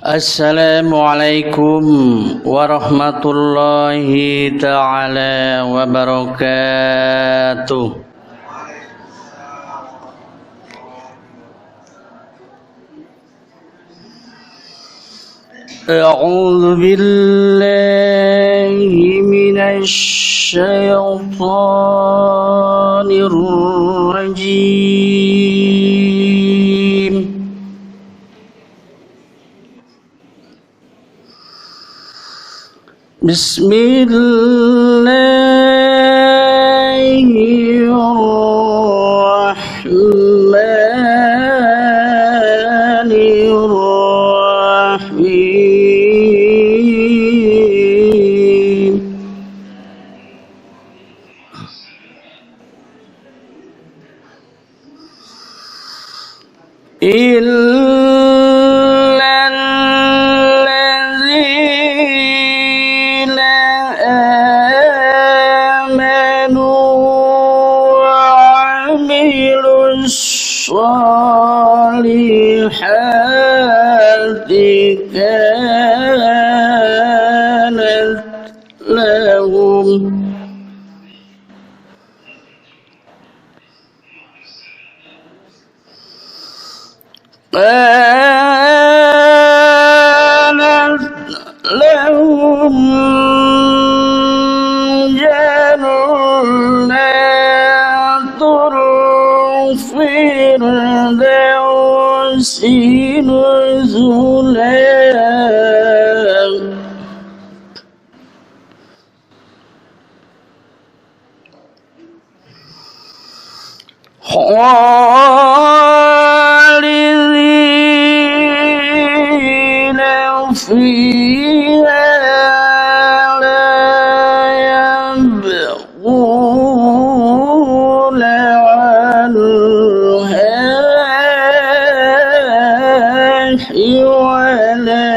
Assalamualaikum warahmatullahi ta'ala wabarakatuh. A'udzu billahi minasy syaithanir rajim. Bismillahirrahmanirrahim. الصالحات كانت لهم جنات الفردوس نزلا خالدين فيها لا يبغون عنها حولا.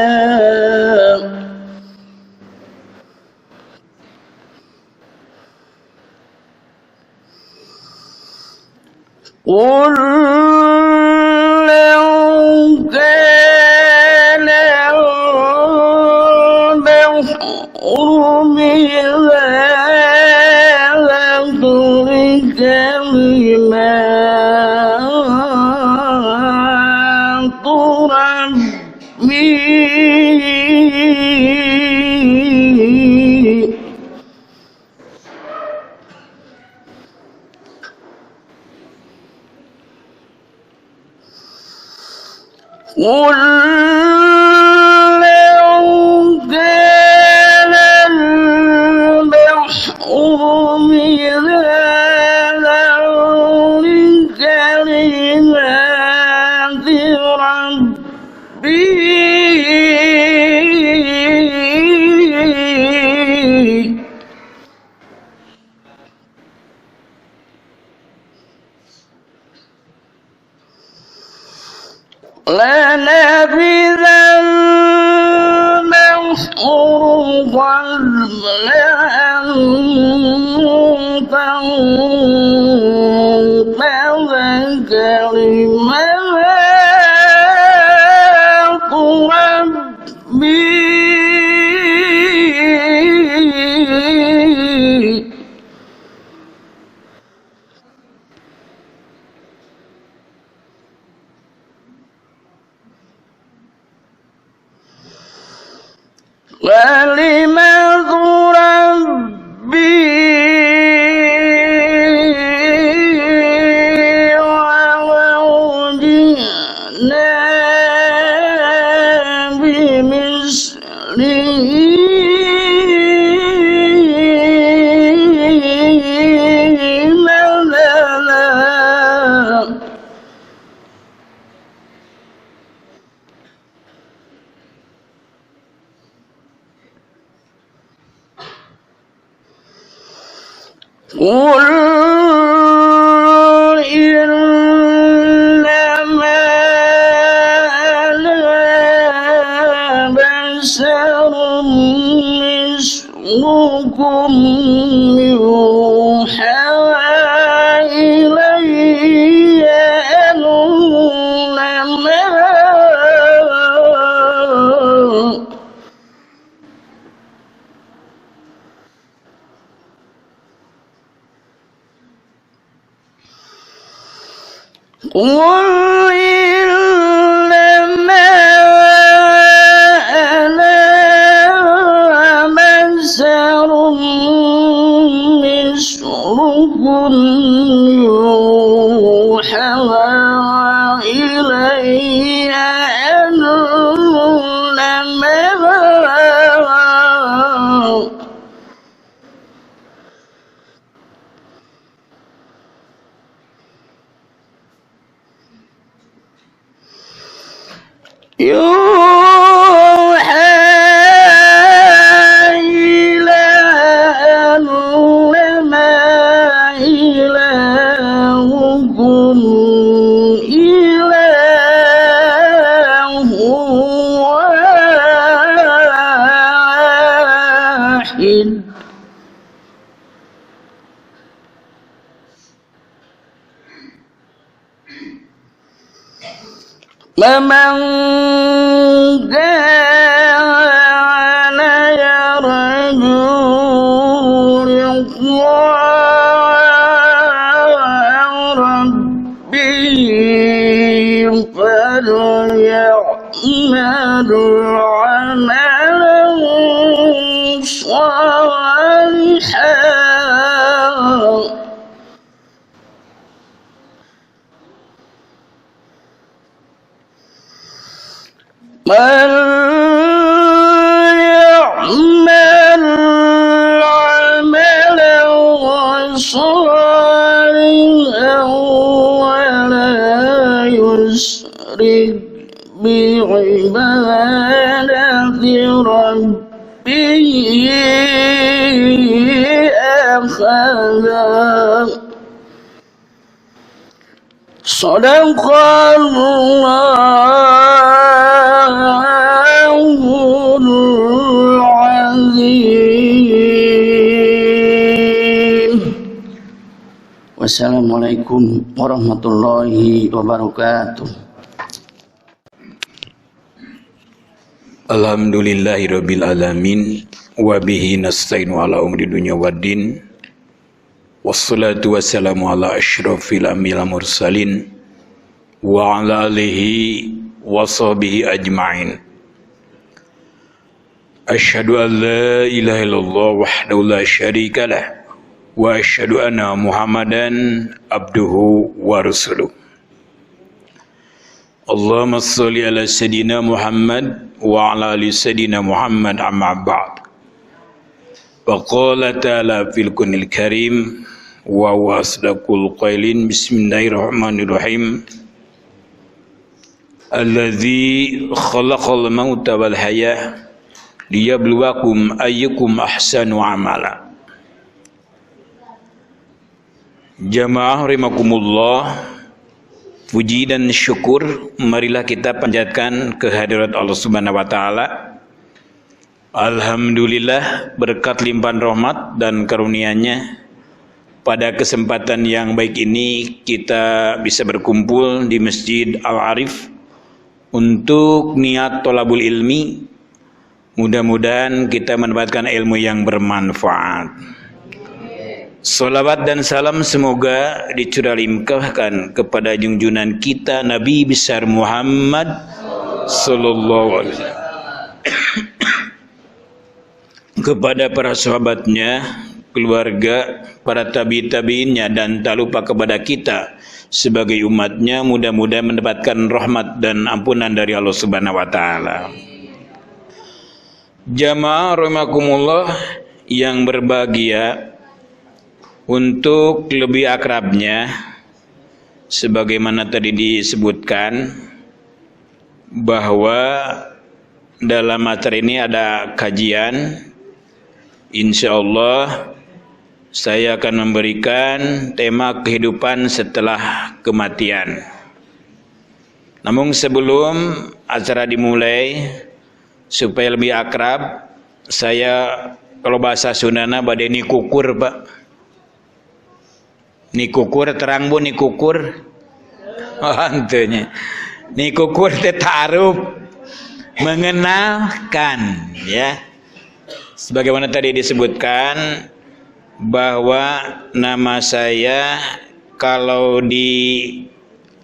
قل لو كان البحر مدادا لكلمات ربي قل لو كان البحر مدادا لكلمات ربي لنفذ البحر قبل أن تنفذ كلمات ربي كلمات ربي ولو جئنا بمثله مددا قل إنما أنا بشر مثلكم يوحى إلي أنما قل إنما أنا بشر مثلكم يوحى إلي أنما يوحى إلى أنما إلهكم إله واحد فمن كان يرجو لقاء ربه فليعمل عملا صالحا يعمل عملا صالحا ولا يشرك بعبادة ربه أحدا صدق الله Wassalamualaikum warahmatullahi wabarakatuh. Alhamdulillahirabbil alamin wa bihi nasta'inu ala umri dunya waddin. Wassalatu wassalamu ala asyrafil anbiya'i mursalin wa ala alihi wa sahbihi ajma'in. Asyhadu an la ilaha illallah wahdahu la syarika lah wa asyhadu anna Muhammadan abduhu wa rasuluh. Allahumma shalli ala sayyidina Muhammad wa ala ali sayyidina Muhammad amma ba'd. Wa qala ta'ala fil Qur'anil Karim wa huwa asdaqul qailin. Bismillahirrahmanirrahim. Alladzi khalaqal mauta wal hayah liyabluwakum ayyukum ahsanu amala. Jamaah rahimakumullah, puji dan syukur marilah kita panjatkan kehadirat Allah Subhanahu wa taala. Alhamdulillah, berkat limpahan rahmat dan karunia-Nya pada kesempatan yang baik ini kita bisa berkumpul di Masjid Al-Arif untuk niat thalabul ilmi. Mudah-mudahan kita mendapatkan ilmu yang bermanfaat. Salawat dan salam semoga dicurahlimpahkan kepada junjungan kita Nabi besar Muhammad sallallahu alaihi wasallam, kepada para sahabatnya, keluarga, para tabi'innya, dan tak lupa kepada kita sebagai umatnya. Mudah-mudahan mendapatkan rahmat dan ampunan dari Allah Subhanahu wa taala. Jamaah rahimakumullah yang berbahagia, untuk lebih akrabnya sebagaimana tadi disebutkan bahwa dalam materi ini ada kajian. Insyaallah saya akan memberikan tema kehidupan setelah kematian. Namun sebelum acara dimulai, supaya lebih akrab, saya kalau bahasa Sundana badai nikukur, Pak. Nikukur terang bu nikukur. Oh, antunya. Nikukur teh ta'aruf, mengenalkan, ya. Sebagaimana tadi disebutkan bahwa nama saya kalau di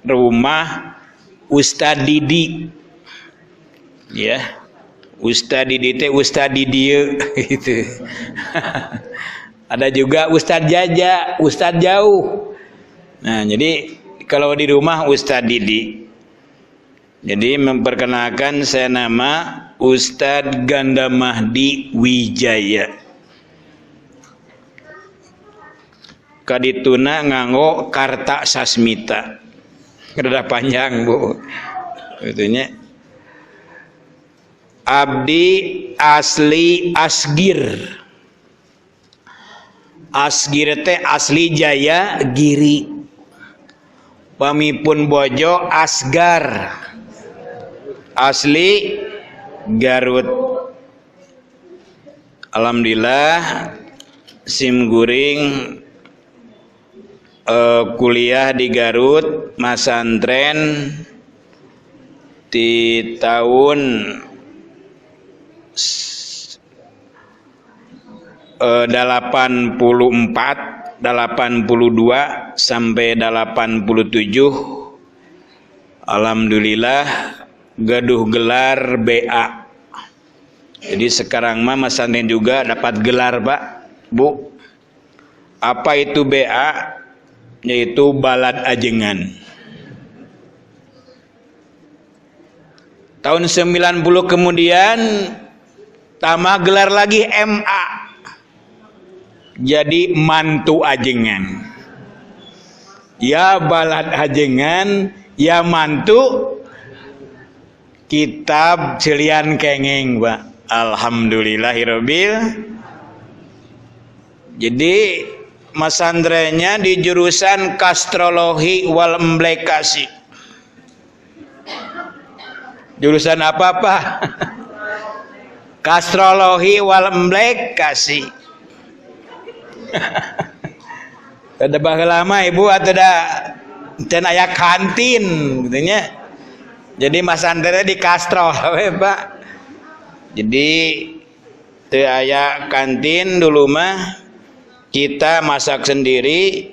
rumah Ustadz Didi, ya. Ustadz Didi teh Ustadz Didieu gitu. Ada juga Ustadz Jaja, Ustadz Jauh. Nah, jadi kalau di rumah Ustadz Didi. Jadi memperkenalkan, saya nama Ustadz Ganda Mahdi Wijaya. Kadituna nganggo Karta Sasmita. Rada panjang, Bu. Itunya. Abdi asli Asgir. Asgir teh asli Jaya Giri. Pamipun bojo Asgar. Asli Garut. Alhamdulillah sim guring kuliah di Garut, masantren di tahun 84, 82 sampai 87. Alhamdulillah gaduh gelar BA. Jadi sekarang mah masantren juga dapat gelar, Pak, Bu. Apa itu BA? Yaitu Balad Ajengan. Tahun 90 kemudian tambah gelar lagi MA. Jadi Mantu Ajengan. Ya Balad Ajengan, ya Mantu kitab celian kenging, Pak. Alhamdulillahirabbil. Jadi masantrennya di jurusan Kastrologi wal Emblekasi. Jurusan apa, Pak? Kastrologi wal Emblekasi. Ada baheula lama Ibu atau ada dan aya kantin gitunya. Jadi masantrennya di Kastrol, Pak. Jadi teu aya kantin dulu mah. Kita masak sendiri.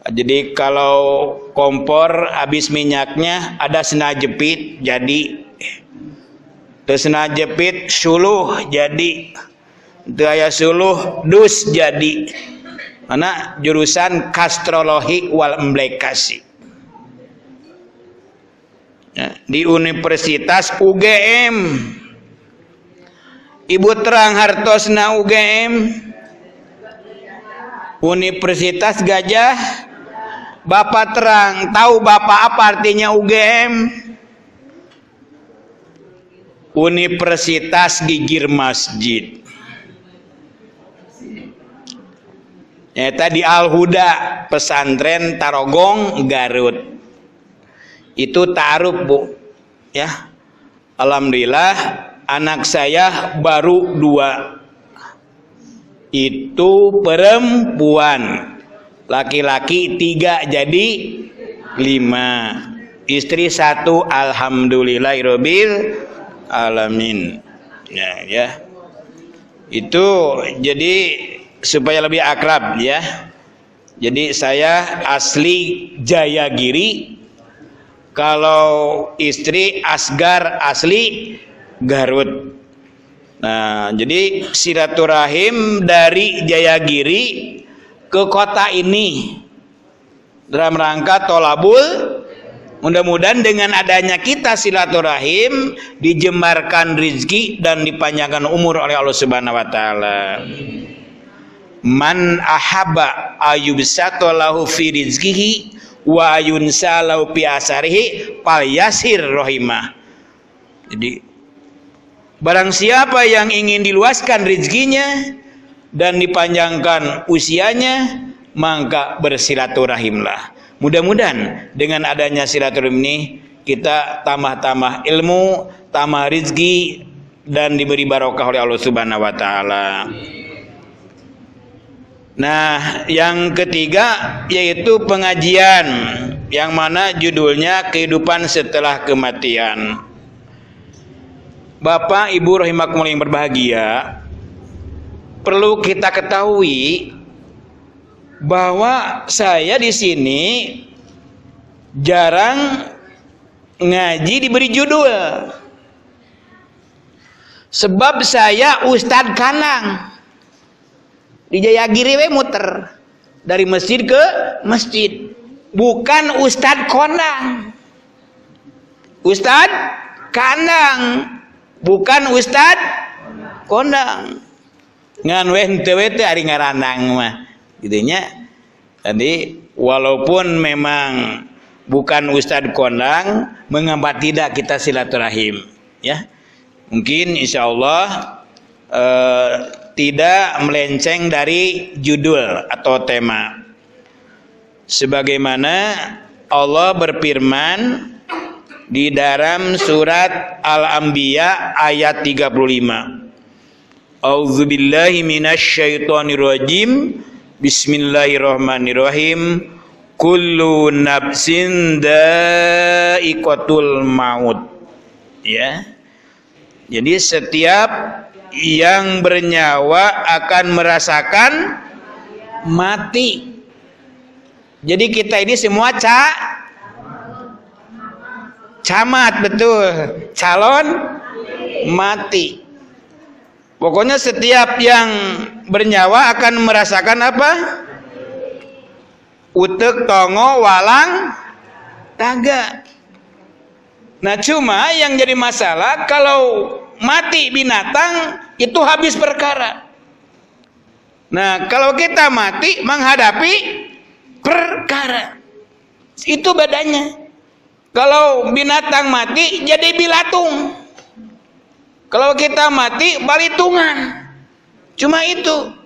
Jadi kalau kompor habis minyaknya ada sena jepit jadi. Terus sena jepit suluh jadi. Daya suluh dus jadi. Mana jurusan Kastrologi wal Emblekasi. Ya, di Universitas UGM. Ibu terang hartosna UGM. Universitas Gajah. Bapak terang, tahu Bapak apa artinya UGM? Universitas Gigir Masjid. Ya, tadi Al-Huda, pesantren Tarogong, Garut. Itu ta'aruf, Bu. Ya. Alhamdulillah anak saya baru 2. Itu perempuan, laki-laki 3 jadi 5, istri 1. Alhamdulillahirabbil alamin. Ya. Itu jadi supaya lebih akrab, ya. Jadi saya asli Jayagiri, kalau istri Asgar asli Garut. Nah, jadi silaturahim dari Jayagiri ke kota ini dalam rangka tolabul. Mudah-mudahan dengan adanya kita silaturahim dijembarkan rizki dan dipanjangkan umur oleh Allah Subhanahu wa taala. Man ahabba ayyubsata lahu fi rizqihi wa ayunsa lahu fi asarihi falyasir rahimah. Jadi barang siapa yang ingin diluaskan rezekinya dan dipanjangkan usianya, maka bersilaturahimlah. Mudah-mudahan dengan adanya silaturahim ini kita tambah-tambah ilmu, tambah rezeki dan diberi barokah oleh Allah Subhanahu wa taala. Nah, yang ketiga yaitu pengajian yang mana judulnya kehidupan setelah kematian. Bapak Ibu rahimakumullah yang berbahagia, perlu kita ketahui bahwa saya di sini jarang ngaji diberi judul. Sebab saya Ustadz Kanang di Jayagiri we muter dari masjid ke masjid, bukan Ustadz Kondang. Ustadz Kanang, bukan Ustadz Kondang. Ngan we henteu we teh ari ngaranang mah gitunya. Jadi walaupun memang bukan Ustadz Kondang, mengapa tidak kita silaturahim, ya? Mungkin insya Allah tidak melenceng dari judul atau tema. Sebagaimana Allah berfirman di dalam surat Al-Anbiya ayat 35. A'udzubillahi minasyaitonirrajim. Bismillahirrahmanirrahim. Kullu nafsin dha'iqatul maut. Ya. Jadi setiap yang bernyawa akan merasakan mati. Jadi kita ini semua camat, betul, calon mati. Pokoknya setiap yang bernyawa akan merasakan apa? Utek tongo walang taga. Nah cuma yang jadi masalah kalau mati binatang itu habis perkara. Nah kalau kita mati menghadapi perkara, itu bedanya. Kalau binatang mati jadi bilatung, kalau kita mati balitungan. Cuma itu.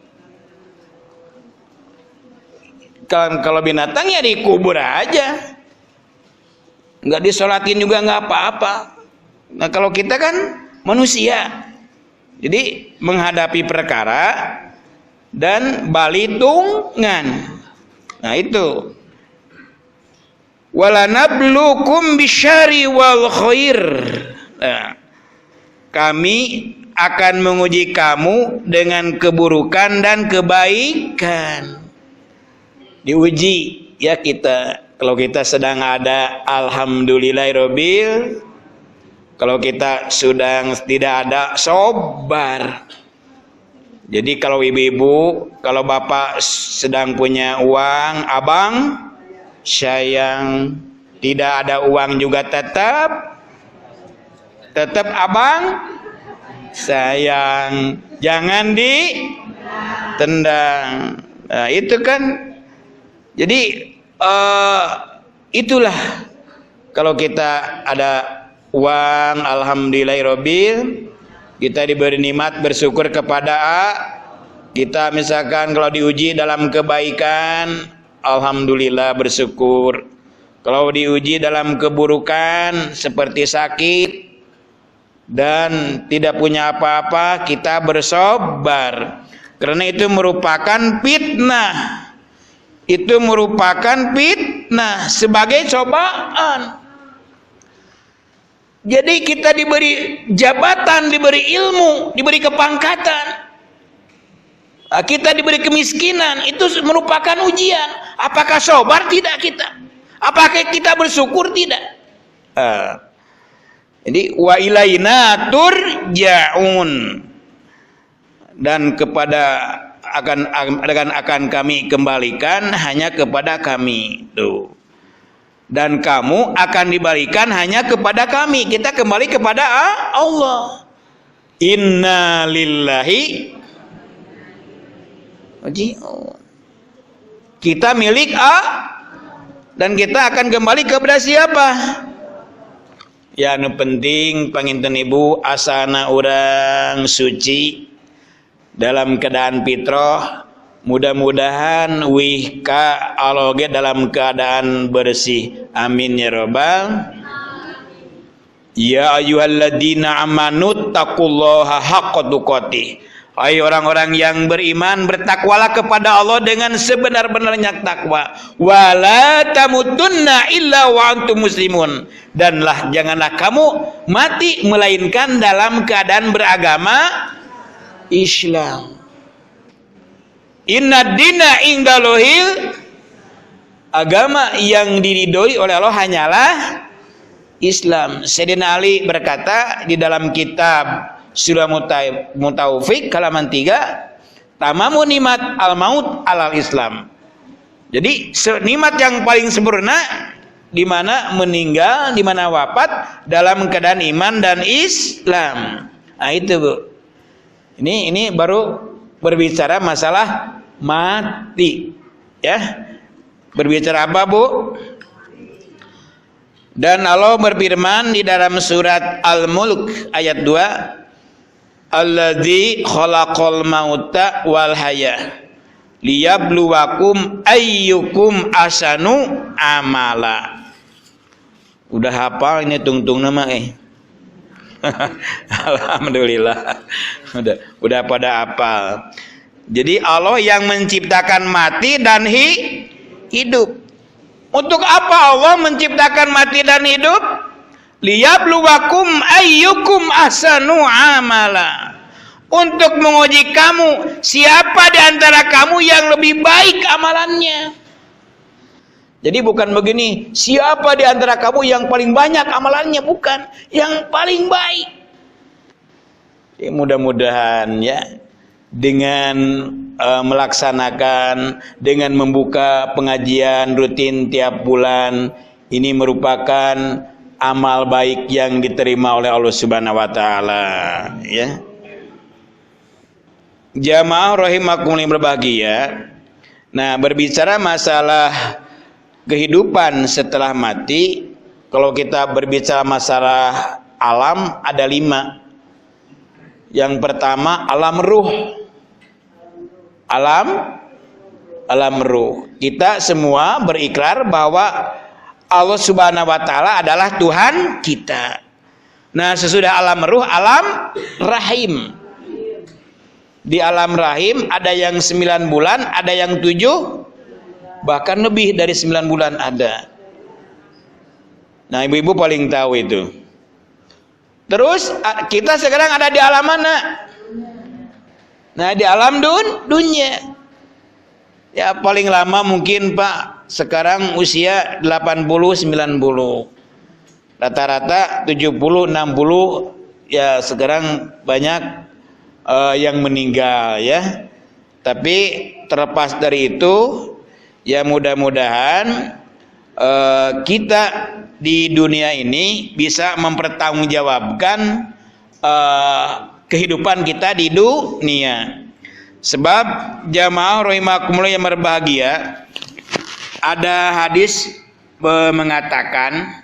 Kalau binatang ya dikubur aja, nggak disolatin juga nggak apa-apa. Nah kalau kita kan manusia, jadi menghadapi perkara dan balitungan. Nah itu. Walanablukum bisyari wal khair. Nah, kami akan menguji kamu dengan keburukan dan kebaikan. Diuji ya kita. Kalau kita sedang ada, alhamdulillahirabbil. Kalau kita sedang tidak ada, sabar. Jadi kalau ibu-ibu, kalau bapak sedang punya uang, abang sayang. Tidak ada uang juga tetap abang sayang. Jangan ditendang. Nah, itu kan. Jadi itulah kalau kita ada uang, alhamdulillahirabbil, kita diberi nikmat, bersyukur kepada kita. Misalkan kalau diuji dalam kebaikan, alhamdulillah bersyukur. Kalau diuji dalam keburukan seperti sakit dan tidak punya apa-apa, kita bersabar. Karena itu merupakan fitnah. Itu merupakan fitnah sebagai cobaan. Jadi kita diberi jabatan, diberi ilmu, diberi kepangkatan. Kita diberi kemiskinan, itu merupakan ujian. Apakah sabar tidak kita? Apakah kita bersyukur tidak? Jadi wa ilaina turja'un, dan kepada akan kami kembalikan hanya kepada kami. Tuh. Dan kamu akan dibalikan hanya kepada kami. Kita kembali kepada Allah. Inna lillahi. Kita milik dan kita akan kembali kepada siapa? Ya nu penting panginten ibu asana urang suci dalam keadaan fitrah, mudah-mudahan wih ka aloge dalam keadaan bersih. Amin ya rabbal. Ya ayyuhalladzina amanu taqullaha haqqa tuqatih. Hai orang-orang yang beriman, bertakwalah kepada Allah dengan sebenar-benarnya takwa. Wala tamutunna illa wa antum muslimun. Danlah janganlah kamu mati melainkan dalam keadaan beragama Islam. Inna dina indalohil agama yang diridhoi oleh Allah hanyalah Islam. Sayyidina Ali berkata di dalam kitab Surah Mutaufik halaman 3, tamamu nikmat al-maut alal Islam. Jadi nikmat yang paling sempurna di mana meninggal, di mana wafat dalam keadaan iman dan Islam. Nah itu Bu. Ini baru berbicara masalah mati. Ya. Berbicara apa Bu? Dan Allah berfirman di dalam surat Al-Mulk ayat 2, Alladzi khalaqal mauta wal haya liyabluwakum ayyukum ahsanu amala. Udah hafal ini tungtung nama Alhamdulillah. Udah pada hafal. Jadi Allah yang menciptakan mati dan hidup. Untuk apa Allah menciptakan mati dan hidup? Liyabluwakum ayyukum ahsanu amala. Untuk menguji kamu, siapa di antara kamu yang lebih baik amalannya. Jadi bukan begini, siapa di antara kamu yang paling banyak amalannya, bukan, yang paling baik. Ya, mudah-mudahan ya dengan melaksanakan, dengan membuka pengajian rutin tiap bulan, ini merupakan amal baik yang diterima oleh Allah Subhanahu wa taala, ya. Jamaah rahimakumullah berbahagia. Nah, berbicara masalah kehidupan setelah mati, kalau kita berbicara masalah alam ada 5. Yang pertama alam ruh. Alam ruh. Kita semua berikrar bahwa Allah Subhanahu wa taala adalah Tuhan kita. Nah, sesudah alam ruh, alam rahim. Di alam rahim ada yang 9 bulan, ada yang 7, bahkan lebih dari 9 bulan ada. Nah, ibu-ibu paling tahu itu. Terus kita sekarang ada di alam mana? Nah, di alam dunia. Ya paling lama mungkin Pak sekarang usia 80-90. Rata-rata 70-60 ya sekarang banyak yang meninggal ya. Tapi terlepas dari itu ya mudah-mudahan kita di dunia ini bisa mempertanggungjawabkan kehidupan kita di dunia. Sebab jamaah rahimakumullah yang berbahagia, ada hadis mengatakan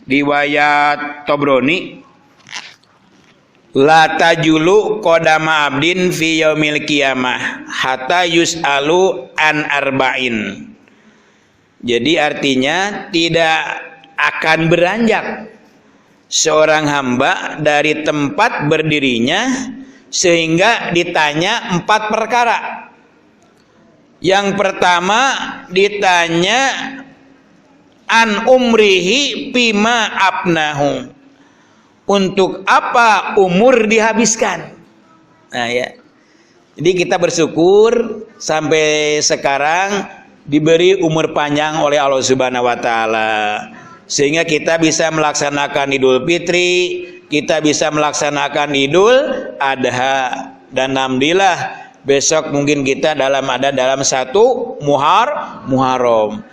riwayat Tobroni, la tajulu qadama abdin fi yaumil qiyamah hatta yus'alu an arba'in. Jadi artinya tidak akan beranjak seorang hamba dari tempat berdirinya sehingga ditanya 4 perkara. Yang pertama ditanya an umrihi bima abnahu. Untuk apa umur dihabiskan? Nah ya. Jadi kita bersyukur sampai sekarang diberi umur panjang oleh Allah Subhanahu wa taala. Sehingga kita bisa melaksanakan Idul Fitri, kita bisa melaksanakan Idul Adha, dan alhamdulillah besok mungkin kita ada dalam 1 Muharram.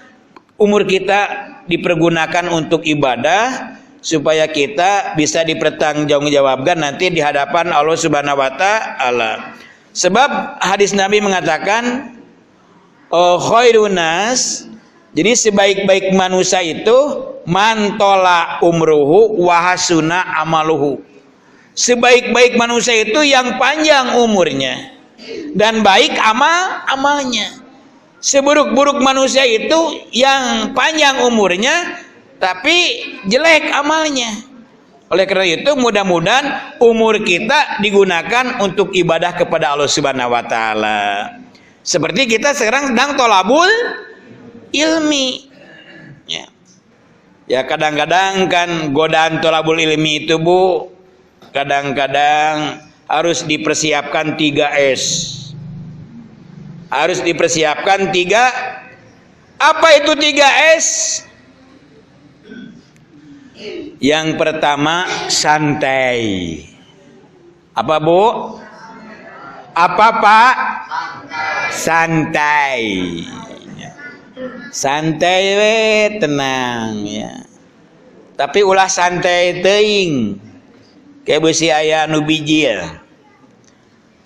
Umur kita dipergunakan untuk ibadah supaya kita bisa dipertanggungjawabkan nanti di hadapan Allah Subhanahu wa taala. Sebab hadis Nabi mengatakan khairun nas, jadi sebaik-baik manusia itu mantola umruhu wahasuna amaluhu. Sebaik-baik manusia itu yang panjang umurnya dan baik amalnya. Seburuk-buruk manusia itu yang panjang umurnya tapi jelek amalnya. Oleh karena itu mudah-mudahan umur kita digunakan untuk ibadah kepada Allah Subhanahu wa taala. Seperti kita sekarang sedang tolabul ilmi. Ya kadang-kadang kan godaan tolabul ilmi itu Bu, kadang-kadang harus dipersiapkan 3S. Harus dipersiapkan 3 Apa itu 3S? Yang pertama santai. Apa Bu? Apa Pak? Santai. Santai we, tenang ya. Tapi ulah santai teuing. Kayak besi aya nu biji ya.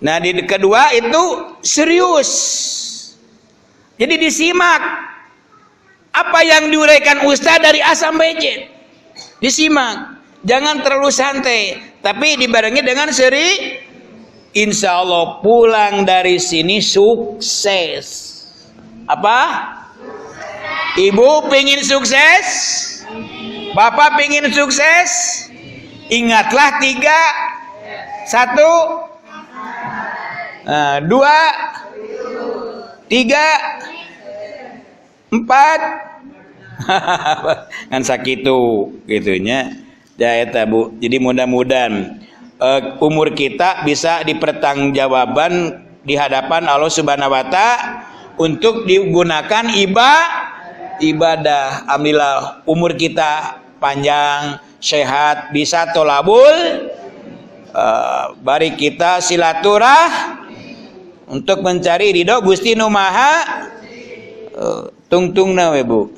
Nah, di kedua itu serius. Jadi disimak apa yang diuraikan Ustaz dari A sampai Z. Disimak. Jangan terlalu santai, tapi dibarengi dengan seri. Insya Allah pulang dari sini sukses. Apa? Ibu pengen sukses? Bapak pengen sukses? Ingatlah 3, 1, 2, 3, 4. Kan sakitu gitunya. Eta Bu. Jadi mudah-mudahan umur kita bisa dipertanggungjawabkan di hadapan Allah Subhanahu wa taala untuk digunakan ibadah. Alhamdulillah umur kita panjang, sehat, bisa tolabul. Bari kita silaturah untuk mencari ridho Gusti Nu Maha. Tungtungna we Bu.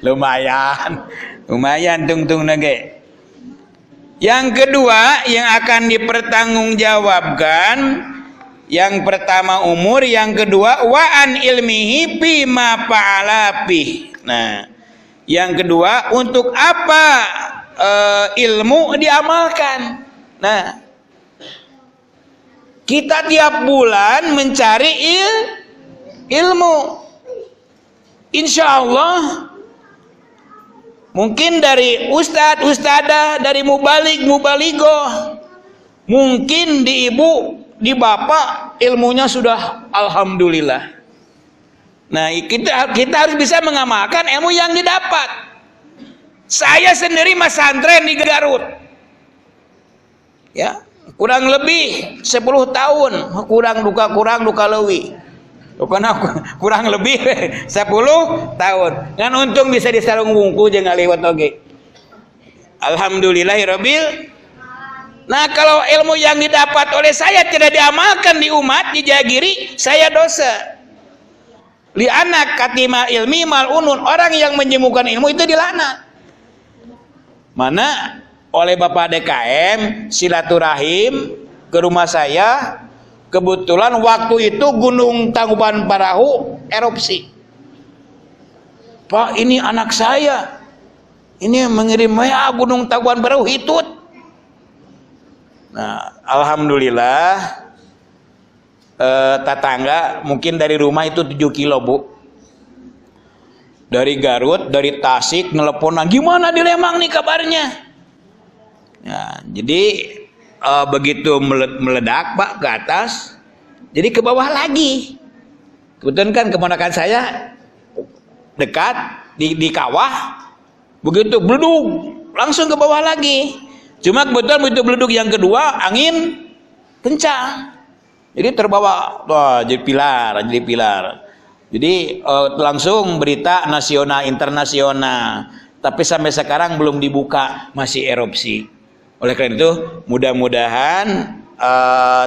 lumayan tungtungna ge. Yang kedua yang akan dipertanggungjawabkan, yang pertama umur, yang kedua wa an ilmihi bima fa'ala bih. Nah, yang kedua untuk apa ilmu diamalkan. Nah, kita tiap bulan mencari ilmu. Insya Allah mungkin dari ustadz, ustadzah, dari mubalik, mubaligoh, mungkin di ibu, di bapak ilmunya sudah alhamdulillah. Nah, kita harus bisa mengamalkan ilmu yang didapat. Saya sendiri mas santren di Garut, ya kurang lebih 10 tahun, kurang duka lewi. Kurang lebih 10 tahun. Kan untung bisa disarung wungku jeung ngaliwat oge. Alhamdulillahirabbil. Nah, kalau ilmu yang didapat oleh saya tidak diamalkan di umat, di Jagiri, saya dosa. Li anak katima ilmi malunun, orang yang menyembuhkan ilmu itu dilaknat. Mana oleh Bapak DKM silaturahim ke rumah saya. Kebetulan waktu itu Gunung Tangkuban Parahu erupsi. Pak, ini anak saya. Ini mengirim WA Gunung Tangkuban Parahu hitut. Nah, alhamdulillah tetangga mungkin dari rumah itu 7 kilo Bu. Dari Garut, dari Tasik nelpon, gimana di Lembang nih kabarnya? Ya, jadi begitu meledak Pak ke atas, jadi ke bawah lagi. Kebetulan kan keponakan saya dekat di kawah, begitu beleduk langsung ke bawah lagi. Cuma kebetulan begitu beleduk yang kedua angin kencang, jadi terbawa, jadi pilar. Jadi langsung berita nasional internasional. Tapi sampai sekarang belum dibuka, masih erupsi. Oleh karena itu mudah-mudahan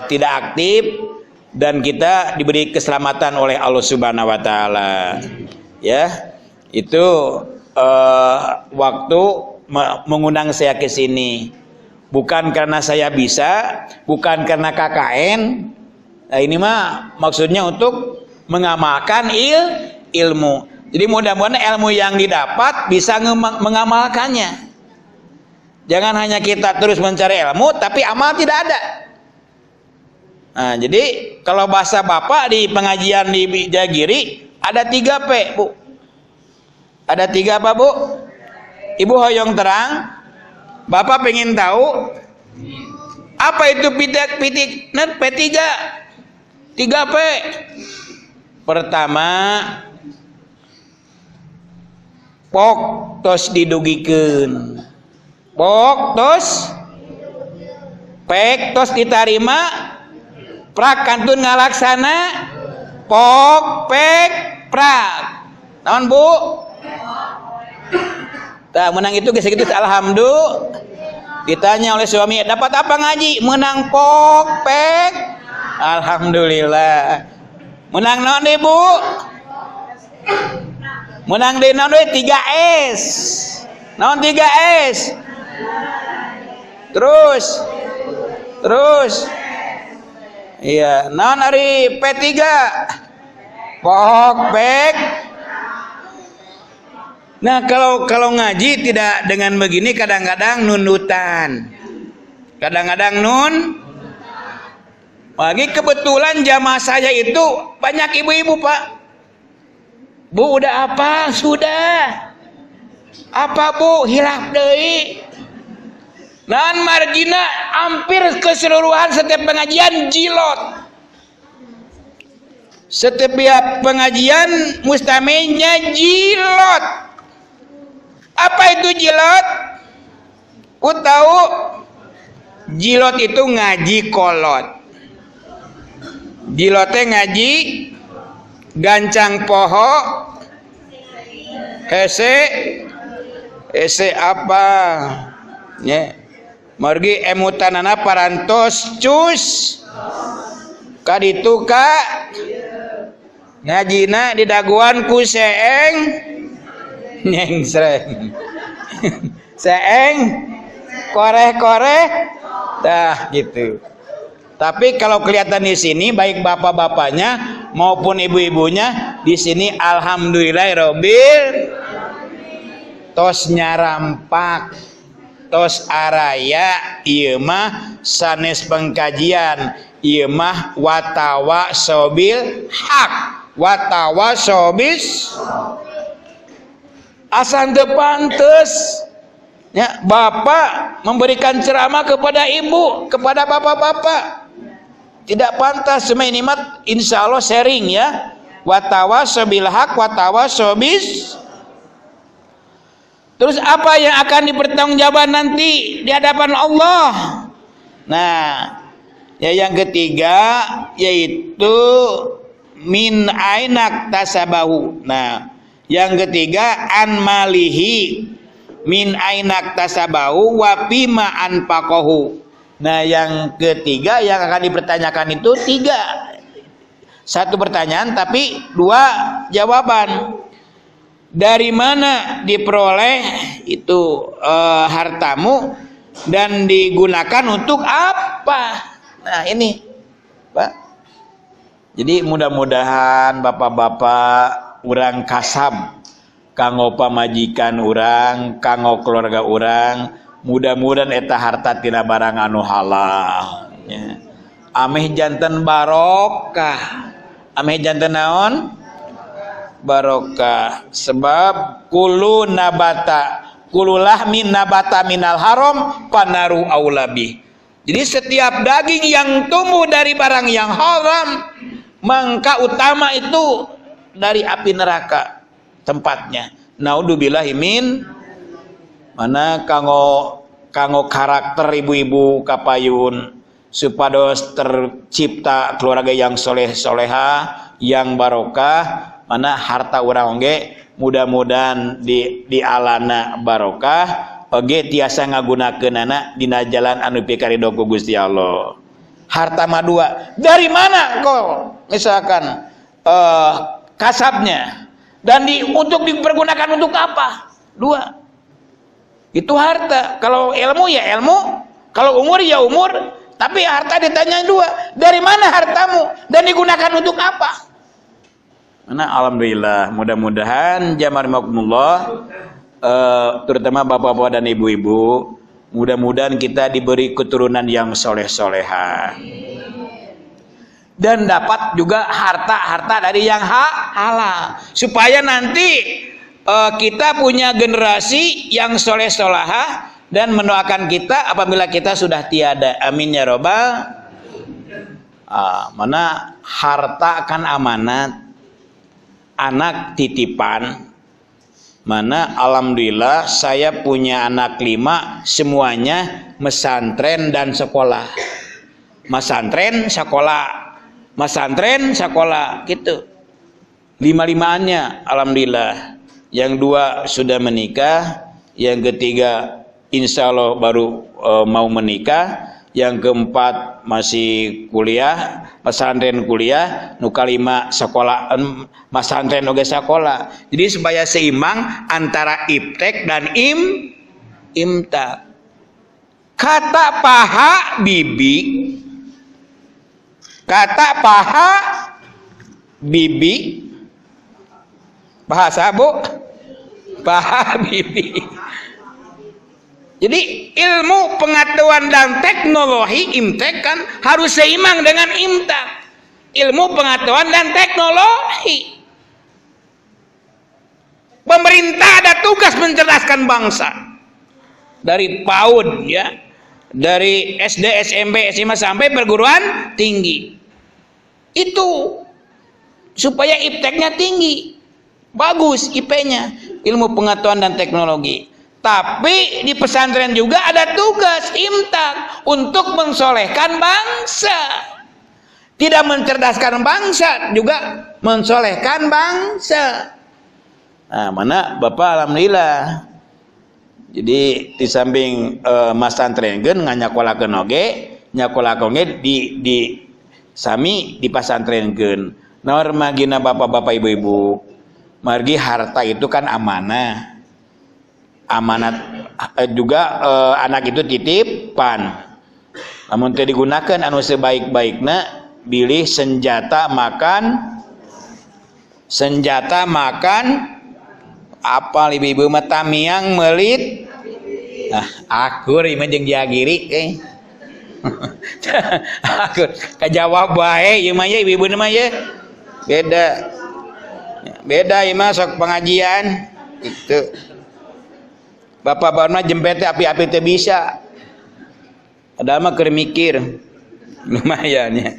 tidak aktif dan kita diberi keselamatan oleh Allah Subhanahu wa taala. Ya. Itu waktu mengundang saya ke sini bukan karena saya bisa, bukan karena KKN. Nah, ini mah maksudnya untuk mengamalkan ilmu. Jadi mudah-mudahan ilmu yang didapat bisa mengamalkannya. Jangan hanya kita terus mencari ilmu, tapi amal tidak ada. Nah, jadi kalau bahasa Bapak di pengajian di Jagiri ada 3 P, Bu. Ada 3 apa, Bu? Ibu hoyong terang. Bapak pengen tahu apa itu P3? 3 P. Pertama, pok tos didugikeun. Pok tos pek tos ditarima prak kantun ngalaksana pok pek Prak. Naon Bu? Tah menang itu geus gitu alhamdulillah. Ditanya oleh suami, dapat apa ngaji? Menang pokpek. Alhamdulillah. Menang naon deh Bu? Menang deh naon deh 3S. Naon 3S? Terus. Iya, naon ari P3? Pokpek. Nah, kalau ngaji tidak dengan begini kadang-kadang nunutan. Kadang-kadang lagi kebetulan jamaah saya itu banyak ibu-ibu, Pak. Bu, udah apa? Sudah. Apa Bu? Hilaf deui. Dan margina hampir keseluruhan setiap pengajian jilot. Setiap pengajian mustaminya jilot. Apa itu jilot? Ku tahu jilot itu ngaji kolot. Jilotnya ngaji gancang poho ese apa nya margi emutanana parantos cus kaditu ka ngajina di daguan ku seeng nyengsreng seeng koreh-koreh dah gitu. Tapi kalau kelihatan di sini baik bapak-bapaknya maupun ibu-ibunya di sini alhamdulillahirabbil tos nyarampak tos araya ieu mah sanes pengkajian ieu mah watawa sobil hak watawa sobis asan teu pantes ya bapak memberikan ceramah kepada ibu kepada bapak-bapak tidak pantas. Cuma ini mah insya Allah sharing ya. Watawaso bil haq watawaso bis. Terus apa yang akan dipertanggungjawabkan nanti di hadapan Allah? Nah, ya yang ketiga yaitu min ainak tasabahu. Nah, yang ketiga an malihi min ainak tasabahu wa bima anfaqahu. Nah, yang ketiga yang akan dipertanyakan itu 3. Satu pertanyaan tapi 2 jawaban. Dari mana diperoleh itu hartamu dan digunakan untuk apa? Nah, ini, Pak. Jadi mudah-mudahan bapak-bapak urang kasab kanggo pamajikan urang, kanggo keluarga urang mudah-mudahan eta harta tina barang anu halal ya. Ameh janten barokah. Ameh janten naon? Barokah. Sebab kulu lahmin nabata minal haram panaru aulabi. Jadi setiap daging yang tumbuh dari barang yang haram maka utama itu dari api neraka tempatnya. Naudzubillahi min mana kanggo karakter ibu-ibu kapayun supados tercipta keluarga yang soleh-soleha yang barokah mana harta urang oge mudah-mudahan di alana barokah oge tiasa ngagunakeunana dina jalan anu pikaridho ku Gusti Allah. Harta mah 2. Dari mana kok misalkan kasabnya dan untuk dipergunakan untuk apa? 2. Itu harta. Kalau ilmu ya ilmu, kalau umur ya umur. Tapi harta ditanya 2. Dari mana hartamu dan digunakan untuk apa? Nah, alhamdulillah, mudah-mudahan jamaah rahimakumullah, terutama bapak-bapak dan ibu-ibu, mudah-mudahan kita diberi keturunan yang soleh-soleha. Dan dapat juga harta-harta dari yang halal supaya nanti kita punya generasi yang soleh-solehah dan mendoakan kita apabila kita sudah tiada. Amin ya robbal. Mana harta kan amanat, anak titipan. Mana alhamdulillah saya punya anak 5 semuanya mesantren dan sekolah. Mesantren sekolah, mesantren sekolah gitu. lima-limaannya alhamdulillah. Yang 2 sudah menikah, yang ketiga insya Allah baru mau menikah, yang keempat masih kuliah, pesantren kuliah, nu kalima sekolah, pesantren oge sekolah. Jadi supaya seimbang antara iptek dan imtak. Kata paha bibi, kata paha bibi, bahasa bu, paha bibi. Jadi ilmu pengetahuan dan teknologi imtek kan harus seimbang dengan imtak. Ilmu pengetahuan dan teknologi. Pemerintah ada tugas mencerdaskan bangsa. Dari PAUD ya, dari SD, SMP, SMA sampai perguruan tinggi. Itu supaya ipteknya tinggi. Bagus IP-nya, ilmu pengetahuan dan teknologi. Tapi di pesantren juga ada tugas imtak untuk mensolehkan bangsa. Tidak mencerdaskan bangsa, juga mensolehkan bangsa. Nah, mana Bapak alhamdulillah. Jadi di samping masantrenkeun nganyakolakeun oge, nyakolakeun oge di sami di pasantrenkeun. Naon magina Bapak-bapak Ibu-ibu, margi harta itu kan amanah. Amanat juga anak itu titipan. Namun teu digunakeun anu sebaik-baikna, bilih senjata makan apal ibu-ibu mah tamiang melit. Nah, akur ieu jeung diagiri akur kajawab bae ieu mah ye ibu-ibu mah ye. Beda ieu mah sok pengajian gitu. Bapak-bapak mah jempet api-api teh bisa. Padahal mah keur mikir. Lumayan ya.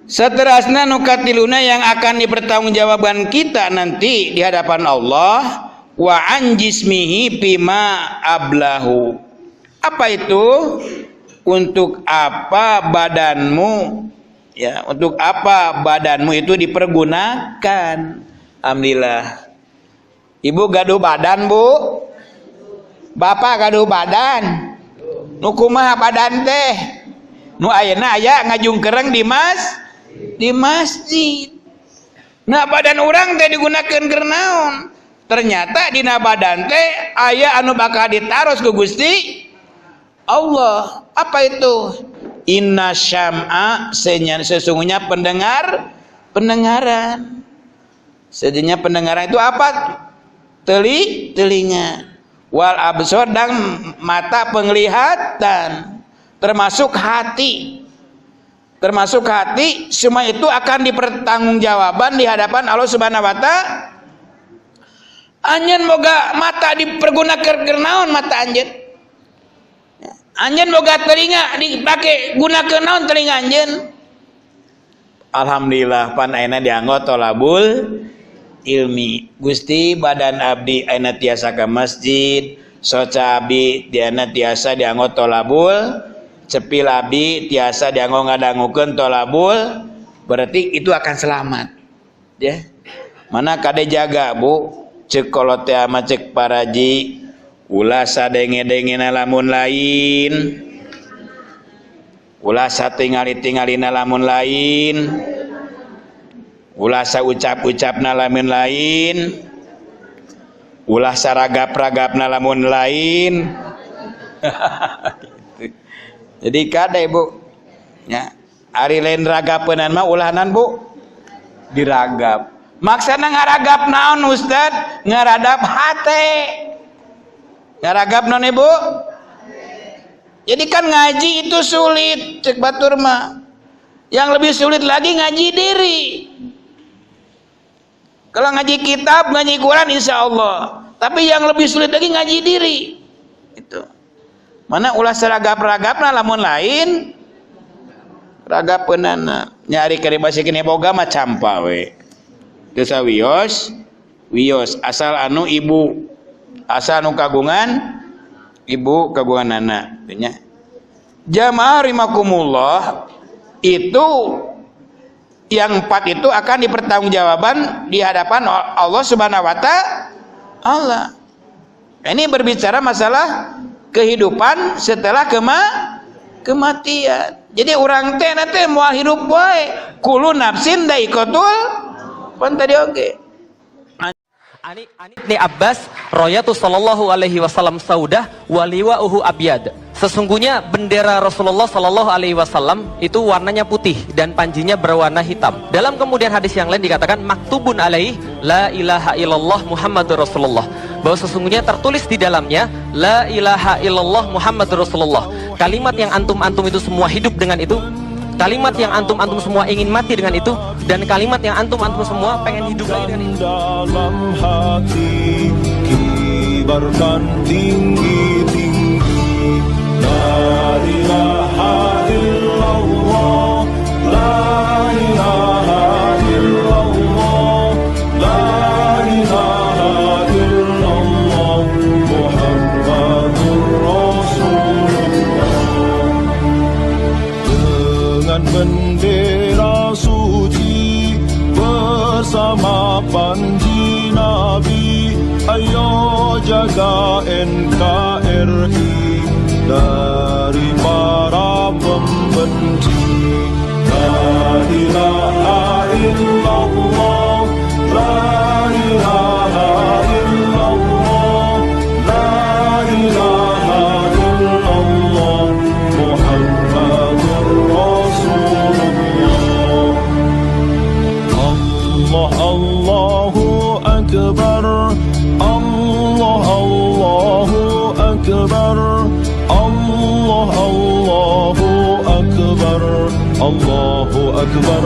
Seterusnya nukatiluna yang akan dipertanggungjawabkan kita nanti di hadapan Allah, wa an jismihi bima ablahu. Apa itu? Untuk apa badanmu? Ya, untuk apa badanmu itu dipergunakan? Alhamdulillah. Ibu gaduh badan, Bu. Bapak gaduh badan. Nu kumaha badan teh? Nu ayeuna aya ngajungkereng di masjid. Nah, badan urang teh digunakeun keur naon? Ternyata dina badan teh aya anu bakal ditaros ku Gusti Allah. Apa itu? Inna syam'a, sesungguhnya pendengaran. Sesungguhnya pendengaran itu apa? Telinga. Wal absor, dan mata penglihatan, termasuk hati. Semua itu akan dipertanggungjawabkan di hadapan Allah Subhanahu wa taala. Anjeun boga mata dipergunakeun keur naon mata anjeun? Anjeun boga telinga dipake gunakeun naon telinga anjeun? Alhamdulillah pan ayeuna dianggo tolabul ilmi. Gusti badan abdi ayeuna tiasa ka masjid, soca abdi diana tiasa dianggo tolabul, cepil abdi tiasa dianggo ngadangukeun tolabul, berarti itu akan selamat. Ya. Mana kade jaga, Bu? Cek kolot teh mah cek paraji, ulah sadenge-dengena lamun lain. Ulah satingali-tingalina lamun lain. Ulah saucap-ucapna lamun lain, ulah saragap-ragapna lamun lain. Jadi kade Bu ya, ari lain ragapeunana mah ulahnan Bu diragap. Maksana ngaragap naon Ustad? Ngaradap hate. Ngaragap naon Ibu? Jadi kan ngaji itu sulit cek batur mah. Yang lebih sulit lagi ngaji diri. Kalau ngaji kitab, ngaji Quran insya Allah. Tapi yang lebih sulit lagi ngaji diri. Itu. Mana ulah seragap-ragapna lamun lain. Ragapeunana nyari kari basa kene boga mah campa we. Teu sawios, wios asal anu ibu. Asal anu kagungan ibu kagunganana. Jamaah rahimakumullah, itu yang 4 itu akan dipertanggungjawaban di hadapan Allah Subhanahu wa Ta'ala. Ini berbicara masalah kehidupan setelah kematian. Jadi orang teh nanti mau hidup wae, kullu nafsin dha'iqatul maut tadi oke. Ani Abbas royatu sallallahu alaihi wasallam saudah waliwa'uhu abyad. Sesungguhnya bendera Rasulullah sallallahu alaihi wasallam itu warnanya putih dan panjinya berwarna hitam. Dalam kemudian hadis yang lain dikatakan maktubun alaihi la ilaha illallah Muhammadur Rasulullah. Bahwa sesungguhnya tertulis di dalamnya la ilaha illallah Muhammadur Rasulullah. Kalimat yang antum-antum itu semua hidup dengan itu, kalimat yang antum-antum semua ingin mati dengan itu, dan kalimat yang antum-antum semua pengen hidup lagi dengan itu. Dalam hati kibarkan tinggi-tinggi la ilaha illallah, la ilaha illallah, la ilaha illallah Muhammadur Rasulullah. Dengan bendera suci bersama panji Nabi, ayo jaga NKRI dari para pembenci. La ilaha illallah, la ilaha illallah, la ilaha illallah Muhammadur Rasulullah. Allah Allahu Akbar, Allah Allahu Akbar, Allah Allahu Akbar, Allahu Akbar.